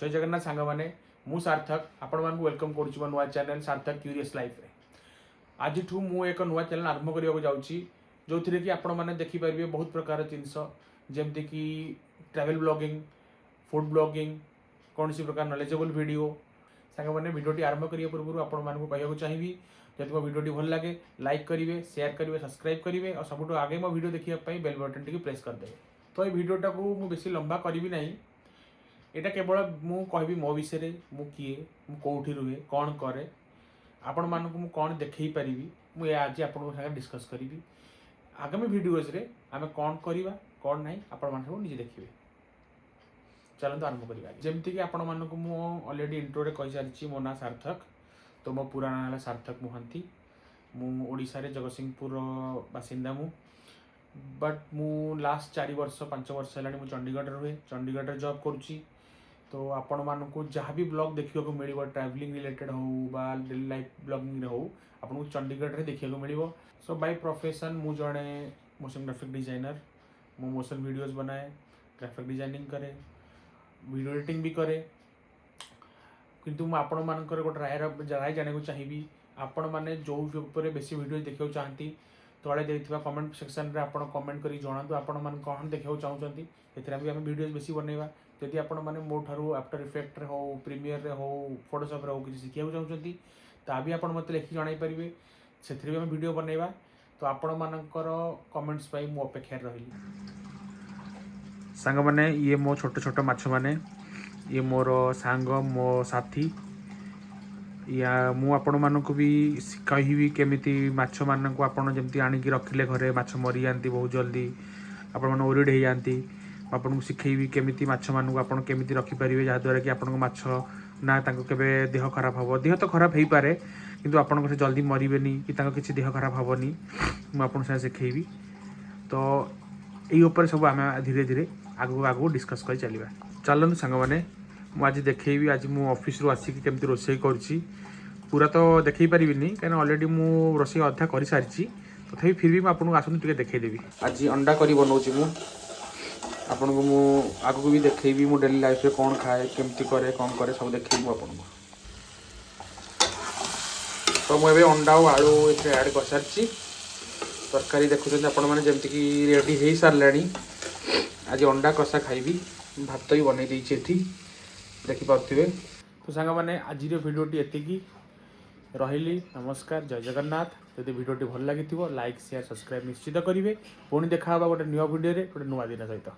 जय जगन्नाथ सांग मैंने मु सार्थक आपण मानक वेलकम करुच्ची मो नुआ चैनल सार्थक क्यूरियस लाइफ रे। आज मु एक नुआ चैनल आरंभ करने जाऊँगी जो थी कि आपण मैंने देखिपारे बहुत प्रकार जिनस जमती कि ट्रैवल ब्लॉगिंग, फूड ब्लॉगिंग, कौन सी प्रकार नॉलेजेबल वीडियो सांग मैंने वीडियोटी आरंभ करने पूर्व आपण मानक कहूँ चाहिए जब मो वीडियोटी भल लगे लाइक करेंगे, शेयर करेंगे, सब्सक्राइब करेंगे और सब आगे मो वीडियो देखापी बेल बटन टी प्रेस करदे। तो ये वीडियोटा को मुझे बेसी लंबा करी ना, यहाँ केवल मु कहबी मो विषय मु किए मु कौटी रुहे कौन करे आपण मानक मु कौन देखई पारि मुझे आज आपण साथ डिस्कस करी। आगामी वीडियोज रे आमे कौन करवा कौन ना आपण मान सब निजे देखिए। चलते आरंभ करवा जमती कि आपण मानक मु ऑलरेडी इंट्रो रे कहि सारिछि मो ना सार्थक। तो मो पूरा ना है सार्थक मोहंती। मु ओडिशा रे जगतसिंहपुर बासिंदा मु बट मु लास्ट 4 वर्ष 5 वर्ष है मु चंडीगढ़ रुहे चंडीगढ़ जॉब करुच्ची। तो आपण मानक जहाँ भी ब्लॉग देखा मिल ट्रैवलिंग रिलेटेड हो बा डेली लाइफ ब्लॉगिंग हो आपको चंडीगढ़ रे देखा मिल। सो बाय प्रोफेशन मु जड़े मोशन ग्राफिक डिजाइनर, मु मोशन वीडियोस बनाए, ग्राफिक डिजाइनिंग करे, वीडियो एडिटिंग भी करे। किंतु मु आपण मानकर गोटे राय जाना चाहिए आपण मैंने जो ऊपर बेसी वीडियो देखा चाहती तले देता कमेंट सेक्शन रे आपण कमेंट करी जणातु आपण मान कौन देखा चाहूँगी एम वीडियो बेसी बनवा। जदि आपण मैंने मो ठारू आफ्टर इफेक्ट रे हो, प्रीमियर रे हो, फोटोशॉप रे हो किसी शिखा चाहूँगी ता भी आपण मत लिखि जणाई पारिबे से भी आम वीडियो बनवा। तो आपण मानकर कमेंट्स पाई मु अपेक्षा रही। सांग मैंने ये मो छोट छोट माछ मैंने ये मोर सांग मो साथी या मु आपण मानक भी कहि केमिति माछ मानक आपण जमती आनिकी रखिले घरे माछ मरी जाती बहुत जल्दी आपण मन ओरिड हो जाती। आपन को शिखेबी केमिति माछ मानक आपण केमिति रखिपारे जहाँद्वारा कि आपण माछ ना केबे देह खराब हम देह तो खराब हो पारे किंतु आपण से जल्दी मरबेनी कि किसी देह खराब हेनी मुझे आपन शिखेबी। तो ये सब आम धीरे धीरे आगू आगू डिस्कस कर चलवा। चलनु सांग मैंने मुझे आज देखी आज मु ऑफिस रू आसिक केमती रोषे करुच्ची पूरा तो देखई पारि कहीं ऑलरेडी मु रोषे अधा कर सारी तथापि फिर भी मुझे आसतु देखईदेवी। आज अंडा करी बनाऊँगी मु आपन को मु आगू भी देखी मु डेली लाइफ रे कौन खाए केमती करे कौन करे सब देखी आपन को। तो मुझे अंडा और आलू ये ऐड कर सारी तरकारी देखुं आपण मैंने जमती कि रेडी हो सारे। आज अंडा कषा खाइबी भात भी बनई देछि देखिपे। तो सांग मैंने आज वीडियोटी एतिकी रही। नमस्कार, जय जगन्नाथ। जदि वीडियोटी भल लगी लाइक शेयर सब्सक्राइब निश्चित करेंगे। पुणी देखा गोटे नुआ वीडियो गोटे नुआ दिन सहित।